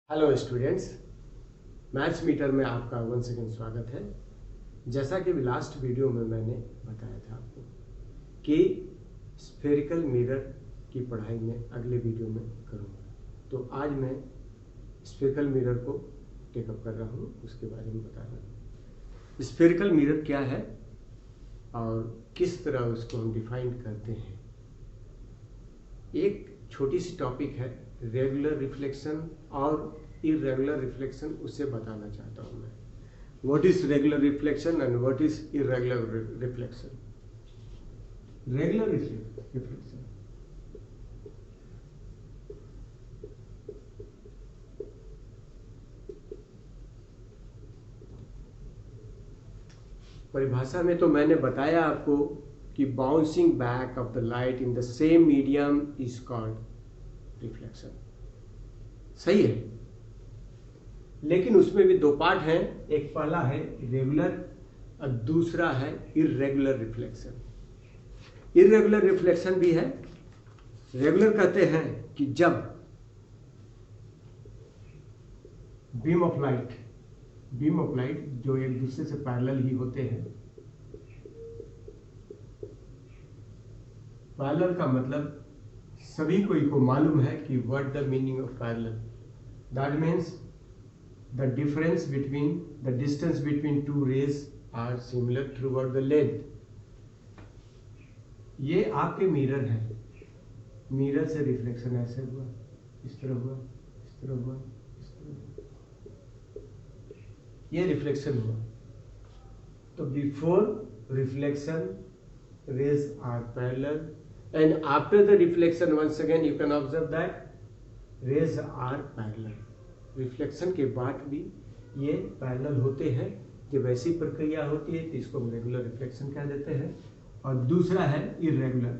Hello students, maths metre में आपका once again स्वागत है। जैसा कि लास्ट वीडियो में मैंने बताया था आपको कि स्फेरिकल मिरर की पढ़ाई में अगले वीडियो में करूँगा, तो आज मैं स्फेरिकल मिरर को टेकअप कर रहा हूँ, उसके बारे में बता रहा हूँ। स्फेरिकल मिरर क्या है और किस तरह उसको हम डिफाइन करते हैं। एक छोटी सी टॉपिक है रेगुलर रिफ्लेक्शन और इरेगुलर रिफ्लेक्शन, उसे बताना चाहता हूं मैं। What is regular reflection and what is irregular reflection. Regular reflection परिभाषा में तो मैंने बताया आपको कि bouncing back of the light in the same medium is called reflection. सही है, लेकिन उसमें भी दो पार्ट हैं। एक पहला है रेगुलर और दूसरा है इरेगुलर रिफ्लेक्शन। इरेगुलर रिफ्लेक्शन भी है। रेगुलर कहते हैं कि जब बीम ऑफ लाइट जो एक दूसरे से पैरेलल ही होते हैं। पैरेलल का मतलब सभी को मालूम है कि what the meaning of parallel. That means the distance between two rays are similar throughout the length। ये आपके मिरर है, मिरर से रिफ्लेक्शन ऐसे हुआ, इस तरह हुआ, इस तरह हुआ, इस तरह हुआ, ये रिफ्लेक्शन हुआ। तो before reflection rays are parallel and after the reflection once again you can observe that rays are parallel। Reflection के बाद भी ये पैरेलल होते हैं। जब ऐसी प्रक्रिया होती है तो इसको हम रेगुलर रिफ्लेक्शन कह देते हैं। और दूसरा है इरेगुलर।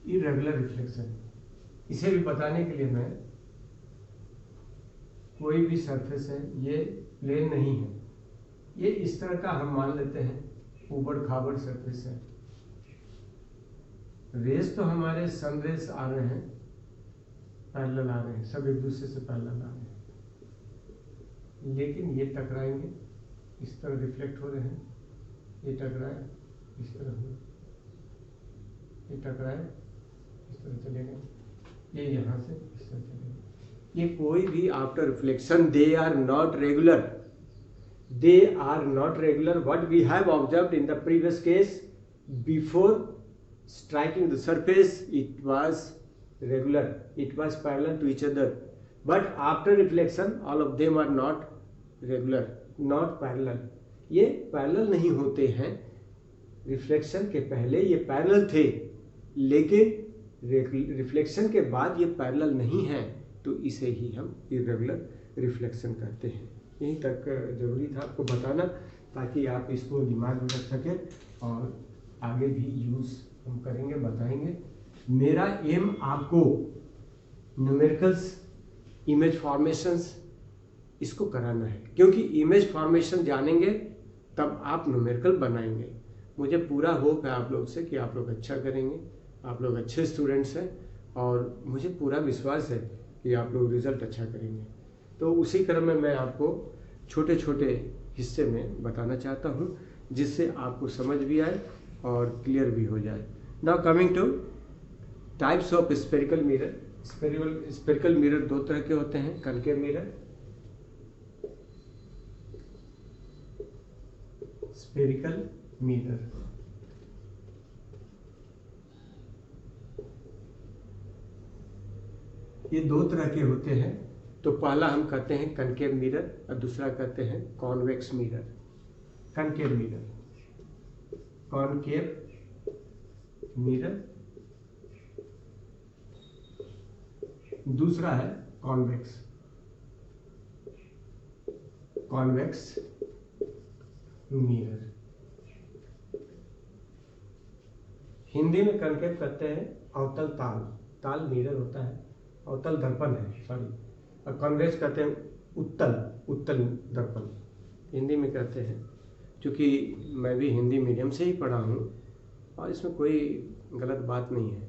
इरेगुलर रिफ्लेक्शन, इसे भी बताने के लिए मैं, कोई भी सरफेस है, ये प्लेन नहीं है, ये इस तरह का हम मान लेते हैं ऊबड़ खाबड़ सरफेस है। रेस तो हमारे सन रेस आ रहे हैं, पैरेलल आ रहे हैं, सब एक दूसरे से पैरेलल आ रहे हैं, लेकिन ये टकराएंगे, इस तरह रिफ्लेक्ट हो रहे हैं, ये टकराए इस तरह हुए, ये टकराए इस तरह चले गए, ये यहाँ से इस तरह चले गए। ये कोई भी after reflection they are not regular. They are not regular. What we have observed in the previous case, before striking the surface, it was regular. It was parallel to each other. But after reflection, all of them are not regular, not parallel. ये parallel नहीं होते हैं। Reflection के पहले ये parallel थे, लेकिन reflection के बाद ये पैरेलल नहीं है, तो इसे ही हम इरेगुलर रिफ्लेक्शन कहते हैं। यहीं तक जरूरी था आपको बताना, ताकि आप इसको दिमाग में रख सकें और आगे भी यूज़ हम करेंगे, बताएंगे। मेरा एम आपको न्यूमेरिकल्स, इमेज फॉर्मेशंस, इसको कराना है, क्योंकि इमेज फॉर्मेशन जानेंगे तब आप न्यूमेरिकल बनाएंगे। मुझे पूरा होप है आप लोग से कि आप लोग अच्छा करेंगे, आप लोग अच्छे स्टूडेंट्स हैं और मुझे पूरा विश्वास है कि आप लोग रिजल्ट अच्छा करेंगे। तो उसी क्रम में मैं आपको छोटे छोटे हिस्से में बताना चाहता हूं, जिससे आपको समझ भी आए और क्लियर भी हो जाए। Now coming two types of spherical mirror. Spherical mirror दो तरह के होते हैं, कनकेव मिरर, स्फेरिकल मिरर। ये दो तरह के होते हैं। तो पहला हम कहते हैं कनकेव मिरर और दूसरा कहते हैं convex mirror. Concave mirror, concave mirror, दूसरा है कॉन्वेक्स, कॉन्वेक्स मिरर। हिंदी में कनकेव कहते हैं अवतल ताल, ताल मिरर होता है, अवतल दर्पण है सॉरी, और कॉन्वेक्स कहते हैं उत्तल, उत्तल दर्पण हिंदी में कहते हैं। क्योंकि मैं भी हिंदी मीडियम से ही पढ़ा हूँ और इसमें कोई गलत बात नहीं है,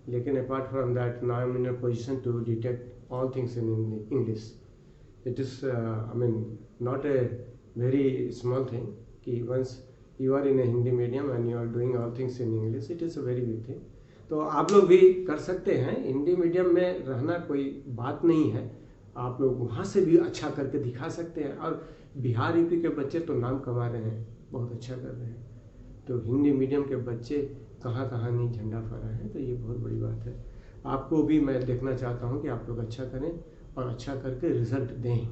लेकिन apart from that now I am in a position to detect all things in English. It is I mean not a very small thing कि once you are in a Hindi medium and you are doing all things in English, it is a very big thing. तो आप लोग भी कर सकते हैं, Hindi medium में रहना कोई बात नहीं है, आप लोग वहाँ से भी अच्छा करके दिखा सकते हैं. और बिहार यूपी के बच्चे तो नाम कमा रहे हैं, बहुत अच्छा कर रहे हैं. तो हिंदी मीडियम के बच्चे कहाँ कहाँ नहीं झंडा फहरा है, तो ये बहुत बड़ी बात है. आपको भी मैं देखना चाहता हूँ कि आप लोग अच्छा करें और अच्छा करके रिजल्ट दें.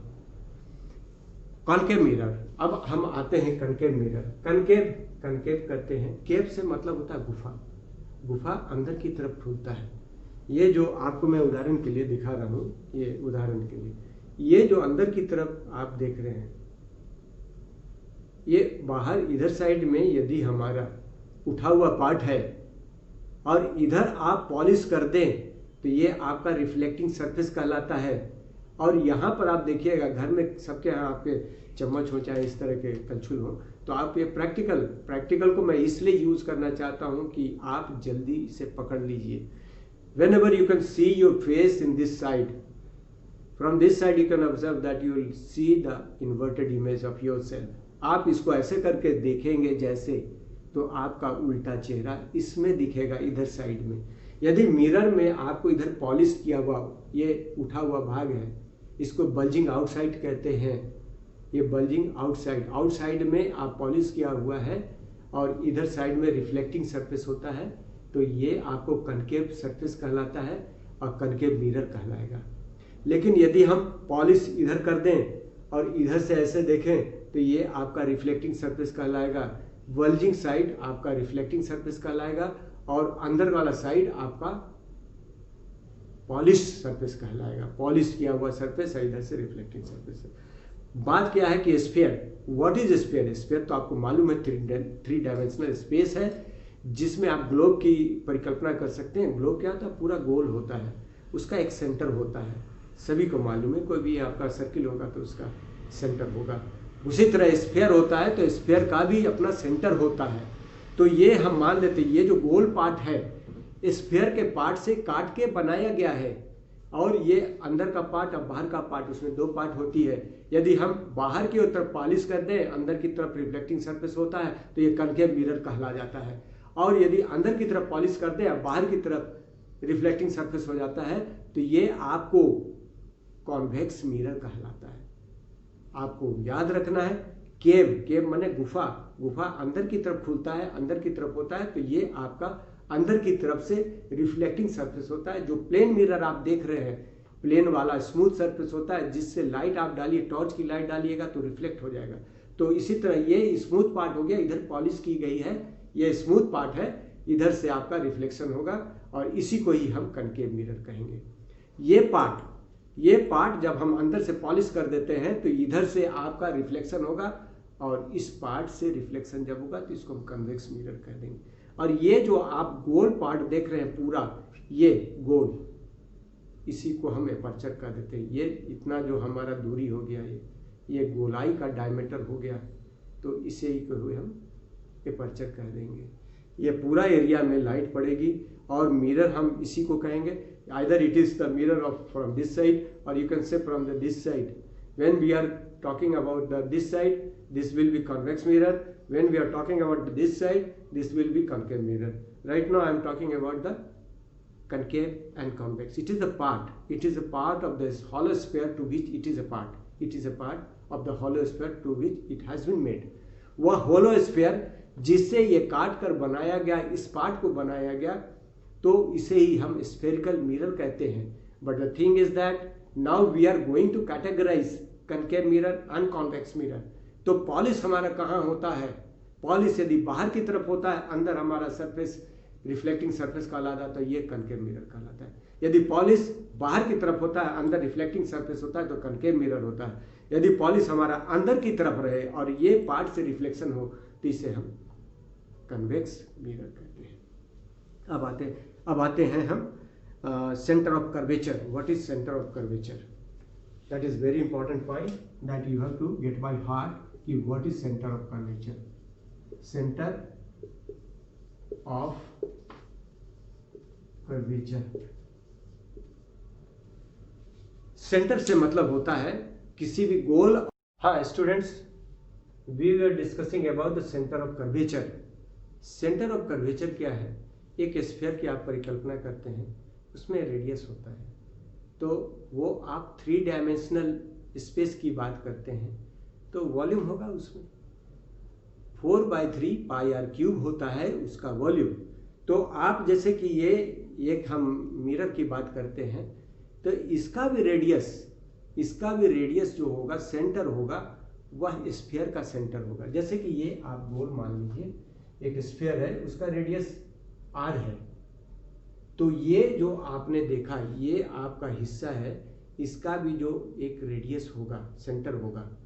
कॉनकेव मिरर, अब हम आते हैं कनकेव मिरर. कनकेव करते हैं, केव से मतलब होता है गुफा. गुफा अंदर की तरफ खुलता है. ये जो आपको मैं उदाहरण के लिए दिखा रहा हूँ, ये उदाहरण के लिए, ये जो अंदर की तरफ आप देख रहे हैं, ये बाहर इधर साइड में यदि हमारा उठा हुआ पार्ट है और इधर आप पॉलिश कर दें तो ये आपका रिफ्लेक्टिंग सरफेस कहलाता है. और यहाँ पर आप देखिएगा, घर में सबके यहाँ आपके चम्मच हो चाहे इस तरह के कलछुल हो, तो आप ये प्रैक्टिकल को मैं इसलिए यूज करना चाहता हूँ कि आप जल्दी इसे पकड़ लीजिए. Whenever you can see your face in this side, from this side you can observe that you will see the inverted image of yourself. आप इसको ऐसे करके देखेंगे जैसे, तो आपका उल्टा चेहरा इसमें दिखेगा इधर साइड में. यदि मिरर में आपको इधर पॉलिश किया हुआ ये उठा हुआ भाग है, इसको बल्जिंग आउटसाइड कहते हैं. ये बल्जिंग आउटसाइड में आप पॉलिश किया हुआ है और इधर साइड में रिफ्लेक्टिंग सरफेस होता है, तो ये आपको कनकेव सरफेस कहलाता है और कनकेव मिरर कहलाएगा. लेकिन यदि हम पॉलिश इधर कर दें और इधर से ऐसे देखें तो ये आपका रिफ्लेक्टिंग सरफेस कहलाएगा. बल्जिंग साइड आपका रिफ्लेक्टिंग सरफेस कहलाएगा और अंदर वाला साइड आपका पॉलिश सरफेस कहलाएगा. पॉलिश किया हुआ सरफेस है, इधर से रिफ्लेक्टिंग सरफेस है. बात क्या है कि sphere, what is sphere? Sphere तो आपको मालूम है, थ्री डायमेंशनल स्पेस है जिसमें आप ग्लोब की परिकल्पना कर सकते हैं. ग्लोब क्या होता है? पूरा गोल होता है, उसका एक सेंटर होता है, सभी को मालूम है. कोई भी आपका सर्किल होगा तो उसका सेंटर होगा. उसी तरह स्फीयर होता है तो स्फीयर का भी अपना सेंटर होता है. तो ये हम मान लेते हैं, ये जो गोल पार्ट है स्फीयर के पार्ट से काट के बनाया गया है, और ये अंदर का पार्ट और बाहर का पार्ट, उसमें दो पार्ट होती है. यदि हम बाहर की तरफ पॉलिश कर दें, अंदर की तरफ रिफ्लेक्टिंग सरफेस होता है, तो ये कनकेव मिरर कहला जाता है. और यदि अंदर की तरफ पॉलिश कर दें और बाहर की तरफ रिफ्लेक्टिंग सरफेस हो जाता है, तो ये आपको कॉन्वेक्स मिरर कहलाता है. आपको याद रखना है, केव माने गुफा अंदर की तरफ खुलता है, अंदर की तरफ होता है, तो ये आपका अंदर की तरफ से रिफ्लेक्टिंग सरफेस होता है. जो प्लेन मिरर आप देख रहे हैं, प्लेन वाला स्मूथ सरफेस होता है, जिससे लाइट आप डालिए, टॉर्च की लाइट डालिएगा तो रिफ्लेक्ट हो जाएगा. तो इसी तरह ये स्मूथ पार्ट हो गया, इधर पॉलिश की गई है, ये स्मूथ पार्ट है, इधर से आपका रिफ्लेक्शन होगा और इसी को ही हम कनकेव मिरर कहेंगे. ये पार्ट जब हम अंदर से पॉलिश कर देते हैं तो इधर से आपका रिफ्लेक्शन होगा और इस पार्ट से रिफ्लेक्शन जब होगा तो इसको हम कन्वेक्स मिरर कह देंगे. और ये जो आप गोल पार्ट देख रहे हैं पूरा, ये गोल, इसी को हम एपर्चर कह देते हैं. ये इतना जो हमारा दूरी हो गया, ये गोलाई का डायमीटर हो गया, तो इसे ही को हम एपर्चर कह देंगे. ये पूरा एरिया में लाइट पड़ेगी और मिरर हम इसी को कहेंगे. either it is the mirror of from this side or you can say from the this side. When we are talking about the this side, this will be convex mirror. When we are talking about this side, this will be concave mirror. Right now I am talking about the concave and convex. It is a part. It is a part of this hollow sphere to which it is a part. It is a part of the hollow sphere to which it has been made. वह hollow sphere जिससे ये काट कर बनाया गया, इस part को बनाया गया, तो इसे ही हम स्फेरिकल मिरर कहते हैं. But the thing is that now we are going to categorise concave mirror and convex mirror. तो पॉलिश हमारा कहाँ होता है? पॉलिश यदि बाहर की तरफ होता है, अंदर हमारा सरफेस रिफ्लेक्टिंग सरफेस कहलाता है, तो ये कनकेव मिरर कहलाता है. यदि पॉलिश बाहर की तरफ होता है, अंदर रिफ्लेक्टिंग सरफेस होता है, तो कनकेव मिरर होता है. यदि पॉलिश हमारा अंदर की तरफ रहे और ये पार्ट से रिफ्लेक्शन हो, तो इसे हम कन्वेक्स मिरर कहते हैं. अब आते हैं हम centre of curvature. What is centre of curvature? That is very important point that you have to get by heart. कि what is centre of curvature. Centre of curvature, centre से मतलब होता है किसी भी गोल। हाँ students, we are discussing about the centre of curvature. Centre of curvature क्या है? एक स्फीयर की आप परिकल्पना करते हैं, उसमें रेडियस होता है, तो वो आप 3 डायमेंशनल स्पेस की बात करते हैं, तो वॉल्यूम होगा उसमें 4/3 पाई आर क्यूब होता है उसका वॉल्यूम। तो आप जैसे कि ये एक हम मिरर की बात करते हैं, तो इसका भी रेडियस जो होगा, सेंटर होगा, वह स्फीयर का सेंटर होगा। जैसे कि ये आप गोल मान लीजिए, एक स्फीयर है, उसका रेडियस आर है, तो ये जो आपने देखा ये आपका हिस्सा है, इसका भी जो एक रेडियस होगा, सेंटर होगा।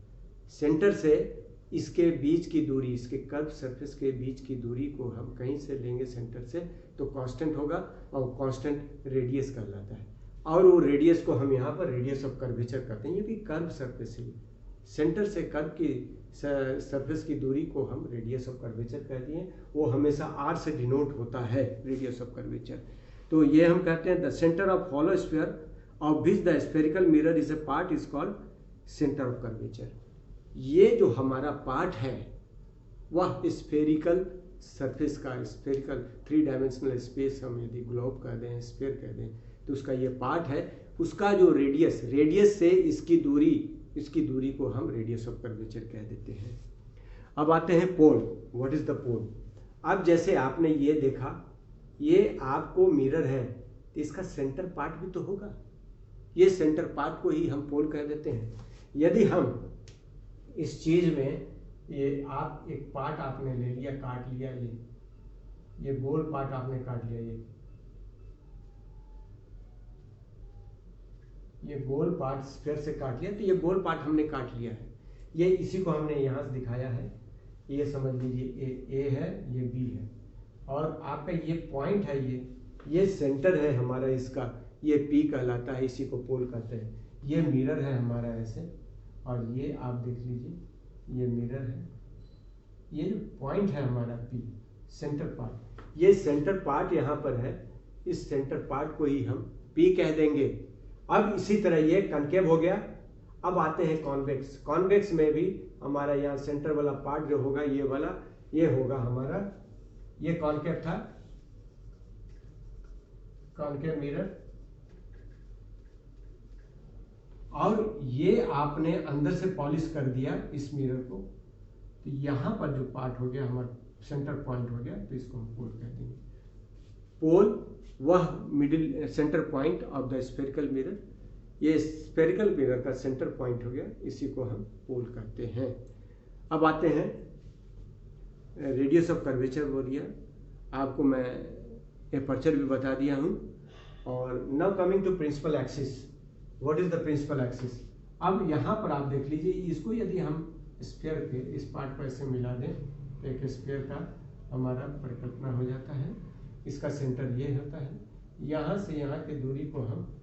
सेंटर से इसके बीच की दूरी, इसके कर्व सरफेस के बीच की दूरी को हम कहीं से लेंगे सेंटर से, तो कांस्टेंट होगा, और कांस्टेंट रेडियस कहलाता है। और वो रेडियस को हम यहाँ पर रेडियस ऑफ कर्वेचर कहते हैं, क्योंकि कर्व सरफेस है, सेंटर से कर्व की सरफेस की दूरी को हम रेडियस ऑफ कर्वेचर कहते हैं। वो हमेशा आर से डिनोट होता है, रेडियस ऑफ कर्वेचर। तो ये हम कहते हैं the centre of hollow sphere of which the spherical mirror is a part is called centre of curvature. ये जो हमारा पार्ट है वह स्फेरिकल सरफेस का, स्फेरिकल 3 डायमेंशनल स्पेस हम यदि ग्लोब कह दें, स्फीयर कह दें, तो उसका ये पार्ट है, उसका जो रेडियस से इसकी दूरी को हम रेडियस ऑफ कर्वेचर कह देते हैं। अब आते हैं पोल। व्हाट इज द पोल? अब जैसे आपने ये देखा, ये आपको मिरर है, तो इसका सेंटर पार्ट भी तो होगा, ये सेंटर पार्ट को ही हम पोल कह देते हैं। यदि हम इस चीज में ये आप एक पार्ट आपने ले लिया, काट लिया, ये गोल पार्ट आपने काट लिया, ये गोल पार्ट स्फीयर से काट लिया, तो ये गोल पार्ट हमने काट लिया है, ये इसी को हमने यहाँ से दिखाया है। ये समझ लीजिए ए है, ये बी है, और आपका ये पॉइंट है, ये सेंटर है हमारा इसका, ये पी कहलाता है, इसी को पोल कहते हैं। ये मिरर है हमारा ऐसे, और ये आप देख लीजिए ये मिरर है, ये जो पॉइंट है हमारा पी, सेंटर पार्ट, ये सेंटर पार्ट यहाँ पर है, इस सेंटर पार्ट को ही हम पी कह देंगे। अब इसी तरह ये कॉन्केव हो गया। अब आते हैं कॉन्वेक्स। कॉन्वेक्स में भी हमारा यहाँ सेंटर वाला पार्ट जो होगा, ये वाला, ये होगा हमारा, ये कॉन्केव था, कॉन्केव मिरर, और ये आपने अंदर से पॉलिश कर दिया इस मिरर को, तो यहाँ पर जो पार्ट हो गया हमारा सेंटर पॉइंट हो गया, तो इसको हम पोल कह देंगे। पोल वह middle centre point of the spherical mirror, ये स्फेरिकल मिरर का सेंटर पॉइंट हो गया, इसी को हम पोल कहते हैं। अब आते हैं रेडियस ऑफ कर्वेचर बोल दिया आपको, मैं एपर्चर भी बता दिया हूँ। और now coming to principal axis. What is the principal axis? अब यहाँ पर आप देख लीजिए, इसको यदि हम स्फीयर के इस पार्ट को ऐसे मिला दें, तो एक स्फीयर का हमारा परिकल्पना हो जाता है। इसका सेंटर ये होता है, यहाँ से यहाँ की दूरी को हम,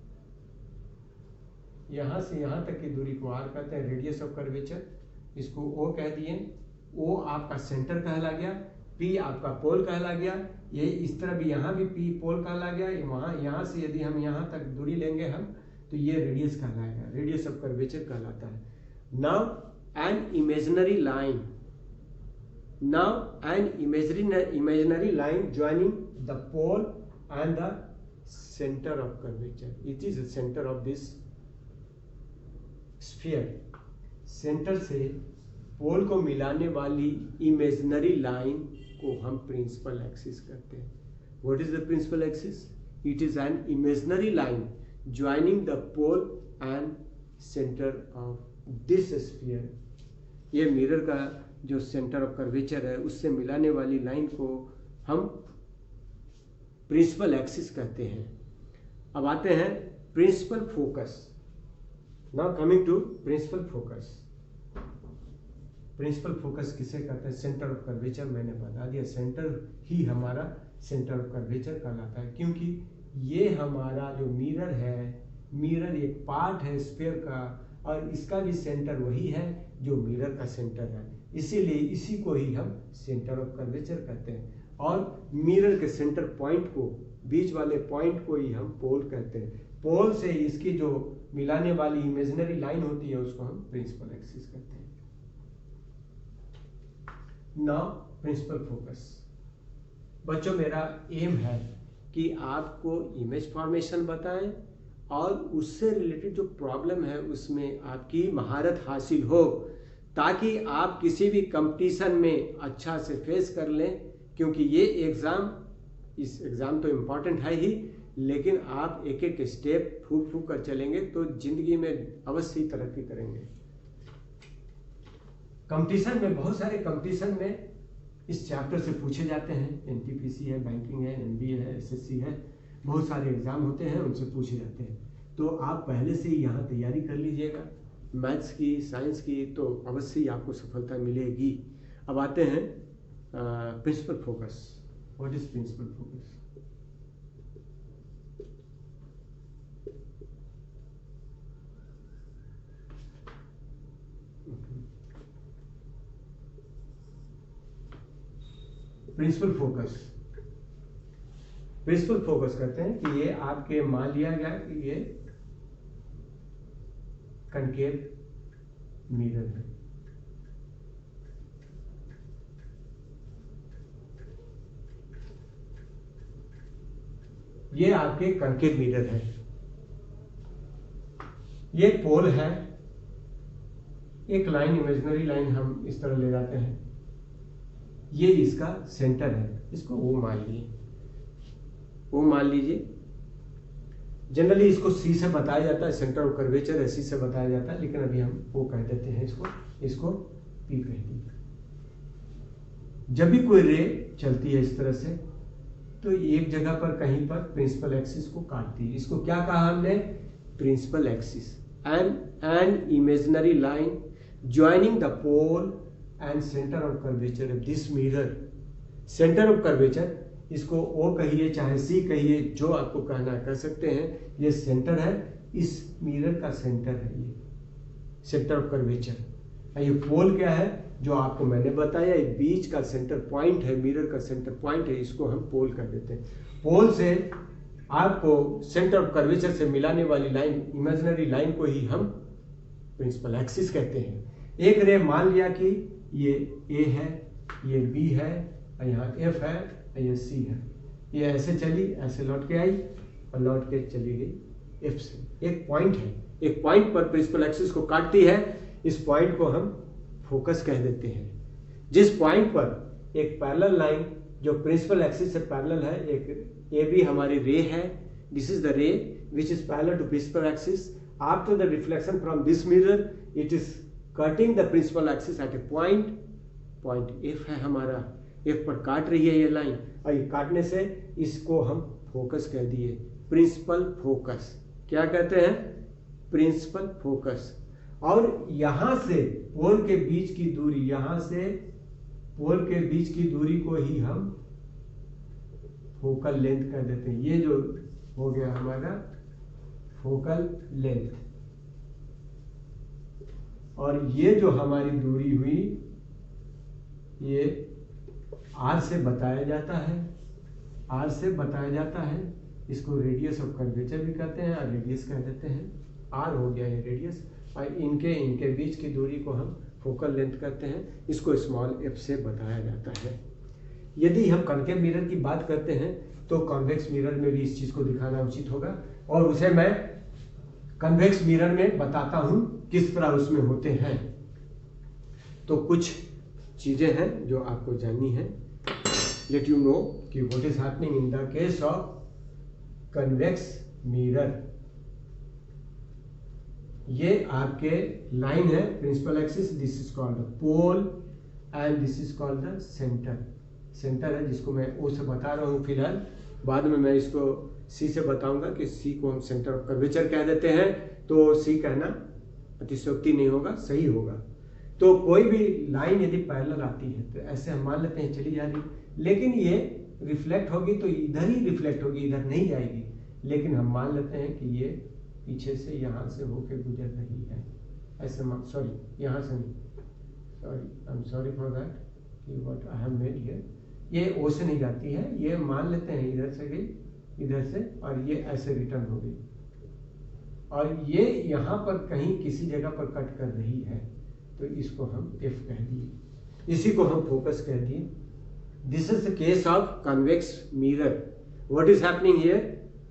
यहाँ से यहाँ तक की दूरी को आर कहते हैं, रेडियस ऑफ कर्वेचर। इसको ओ कह दिए, ओ आपका सेंटर कहला गया, पी आपका पोल कहला गया। ये इस तरह भी यहाँ भी पी पोल कहला गया, वहाँ यहाँ से यदि हम यहाँ तक दूरी लेंगे हम, तो ये रेडियस कहलाएगा, रेडियस ऑफ कर्वेचर कहलाता है। Now an imaginary line, imaginary line joining the pole and the center of curvature. It is the center of this sphere. Centre से पोल को मिलाने वाली इमेजिनरी लाइन को हम प्रिंसिपल एक्सिस कहते हैं। What is the principal axis? It is an imaginary line joining the pole and center of this sphere. ये mirror का जो सेंटर ऑफ कर्वेचर है उससे मिलाने वाली लाइन को हम प्रिंसिपल एक्सिस कहते हैं। अब आते हैं principal focus. Now coming to principal focus. Principal focus किसे कहते हैं? सेंटर ऑफ कर्वेचर मैंने बता दिया, सेंटर ही हमारा सेंटर ऑफ कर्वेचर कहलाता है, क्योंकि ये हमारा जो मिरर है, मिरर एक पार्ट है स्फीयर का, और इसका भी सेंटर वही है जो मिरर का सेंटर है। इसीलिए इसी को ही हम सेंटर ऑफ कर्वेचर कहते हैं। और मिरर के सेंटर पॉइंट को, बीच वाले पॉइंट को ही हम पोल कहते हैं। पोल से इसकी जो मिलाने वाली इमेजिनरी लाइन होती है उसको हम प्रिंसिपल एक्सिस कहते हैं। Now principal focus. बच्चों, मेरा एम है कि आपको इमेज फॉर्मेशन बताएं और उससे रिलेटेड जो प्रॉब्लम है उसमें आपकी महारत हासिल हो, ताकि आप किसी भी कंपटीशन में अच्छा से फेस कर लें। क्योंकि ये इस एग्ज़ाम तो इम्पॉर्टेंट है ही, लेकिन आप एक एक स्टेप फूक फूक कर चलेंगे तो जिंदगी में अवश्य ही तरक्की करेंगे। कंपटीशन में, बहुत सारे कंपटीशन में इस चैप्टर से पूछे जाते हैं। एनटीपीसी है, बैंकिंग है, एमबीए है, एसएससी है, बहुत सारे एग्जाम होते हैं, उनसे पूछे जाते हैं। तो आप पहले से ही यहाँ तैयारी कर लीजिएगा मैथ्स की, साइंस की, तो अवश्य ही आपको सफलता मिलेगी। अब आते हैं principal focus. What is principal focus? Principal focus कहते हैं कि ये आपके, मान लिया गया कि ये कनकेव मिरर है। ये आपके कनकेव मिरर है। ये पोल है, एक लाइन, इमेजिनरी लाइन हम इस तरह ले जाते हैं। ये इसका सेंटर है, इसको O मान लीजिए। जनरली इसको C से बताया जाता है, सेंटर ऑफ कर्वेचर SC से बताया जाता है, लेकिन अभी हम O कह देते हैं इसको P कह दीजिए। जब भी कोई रे चलती है इस तरह से, तो एक जगह पर कहीं पर प्रिंसिपल एक्सिस को काटती है। इसको क्या कहा हमने? Principal axis. An imaginary line joining the pole and centre of curvature of this mirror. Centre of curvature, इसको O कहिए चाहे C कहिए, जो आपको कहना कह सकते हैं। ये सेंटर है, इस मिरर का सेंटर है ये सेंटर ऑफ कर्वेचर। ये पोल क्या है जो आपको मैंने बताया, ये बीच का सेंटर पॉइंट है, मिरर का सेंटर पॉइंट है, इसको हम पोल कर देते हैं। पोल से आपको सेंटर ऑफ कर्वेचर से मिलाने वाली लाइन, इमेजिनरी लाइन को ही हम प्रिंसिपल एक्सिस कहते हैं। एक रे मान लिया कि ये A है, ये B है, और यहाँ F है, और ये C है। ये ऐसे चली, ऐसे लौट के आई और लौट के चली गई F से। एक पॉइंट है, एक पॉइंट पर प्रिंसिपल एक्सिस को काटती है। इस पॉइंट को हम फोकस कह देते हैं। जिस पॉइंट पर एक पैरेलल लाइन जो प्रिंसिपल एक्सिस से पैरेलल है, एक AB हमारी रे है, this is the ray which is parallel to principal axis. After the reflection from this mirror, it is cutting the principal axis at a point F है हमारा। F पर काट रही है ये लाइन, और ये काटने से इसको हम फोकस कह दिए, प्रिंसिपल फोकस। क्या कहते हैं? Principal focus. और यहाँ से पोल के बीच की दूरी, यहाँ से पोल के बीच की दूरी को ही हम फोकल लेंथ कह देते हैं। ये जो हो गया हमारा फोकल लेंथ, और ये जो हमारी दूरी हुई ये R से बताया जाता है, R से बताया जाता है। इसको रेडियस ऑफ कर्वेचर भी कहते हैं और रेडियस कह देते हैं। R हो गया ये रेडियस, और इनके बीच की दूरी को हम फोकल लेंथ कहते हैं। इसको स्मॉल f से बताया जाता है। यदि हम कॉन्केव मिरर की बात करते हैं तो कॉन्वेक्स मिरर में भी इस चीज़ को दिखाना उचित होगा, और उसे मैं कन्वेक्स मिरर में बताता हूँ किस तरह उसमें होते हैं। तो कुछ चीज़ें हैं जो आपको जाननी है। लेट यू नो कि what is happening in the case of convex mirror. ये आपके लाइन है, principal axis, this is called the pole and this is called the centre. Centre है जिसको मैं O से बता रहा हूँ फिलहाल, बाद में मैं इसको C से बताऊंगा कि C को हम सेंटर ऑफ कर्वेचर कह देते हैं। तो C कहना अतिशयोक्ति नहीं होगा, सही होगा। तो कोई भी लाइन यदि पैरेलल आती है तो ऐसे हम मान लेते हैं चली जा रही, लेकिन ये रिफ्लेक्ट होगी तो इधर ही रिफ्लेक्ट होगी, इधर नहीं जाएगी। लेकिन हम मान लेते हैं कि ये पीछे से यहाँ से होके गुजर रही है, ऐसे सॉरी यहाँ से नहीं, I am sorry for that कि what I have made here, ये ओ से नहीं जाती है, ये मान लेते हैं इधर से गई, इधर से, और ये ऐसे रिटर्न हो गई, और ये यहाँ पर कहीं किसी जगह पर कट कर रही है, तो इसको हम एफ कह दिए, इसी को हम फोकस कह दिए। This is the case of convex mirror. What is happening here,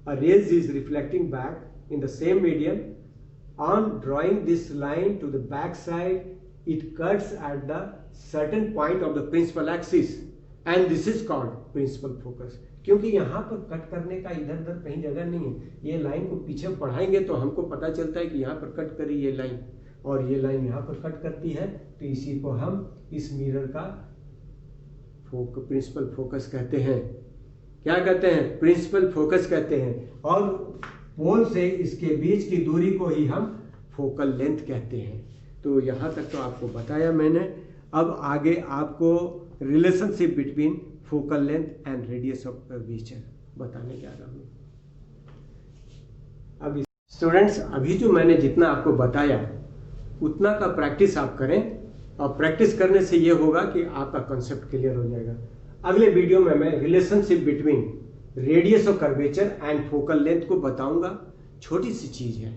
a rays is reflecting back in the same medium, on drawing this line to the back side, it cuts at the certain point of the principal axis and this is called principal focus। क्योंकि यहाँ पर cut करने का इधर उधर कहीं जगह नहीं है, ये लाइन को पीछे पढ़ाएंगे तो हमको पता चलता है कि यहाँ पर कट करी ये लाइन और ये लाइन यहाँ पर कट करती है, तो इसी को हम इस मिरर का प्रिंसिपल फोकस कहते हैं। क्या कहते हैं? प्रिंसिपल फोकस कहते हैं। और पोल से इसके बीच की दूरी को ही हम फोकल लेंथ कहते हैं। तो यहाँ तक तो आपको बताया मैंने। अब आगे आपको relationship between focal length and radius of curvature बताने जा रहा हूँ। अब स्टूडेंट्स, अभी जो मैंने जितना आपको बताया उतना का प्रैक्टिस आप करें, और प्रैक्टिस करने से ये होगा कि आपका कॉन्सेप्ट क्लियर हो जाएगा। अगले वीडियो में मैं relationship between radius of curvature and focal length को बताऊंगा। छोटी सी चीज है,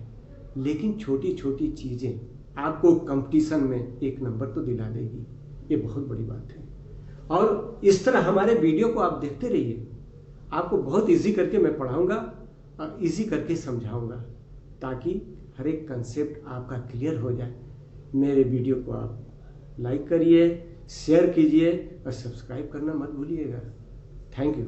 लेकिन छोटी छोटी चीजें आपको कंपटीशन में एक नंबर तो दिला देगी, ये बहुत बड़ी बात है। और इस तरह हमारे वीडियो को आप देखते रहिए, आपको बहुत इजी करके मैं पढ़ाऊंगा और इजी करके समझाऊंगा, ताकि हर एक कंसेप्ट आपका क्लियर हो जाए। मेरे वीडियो को आप लाइक करिए, शेयर कीजिए और सब्सक्राइब करना मत भूलिएगा। Thank you.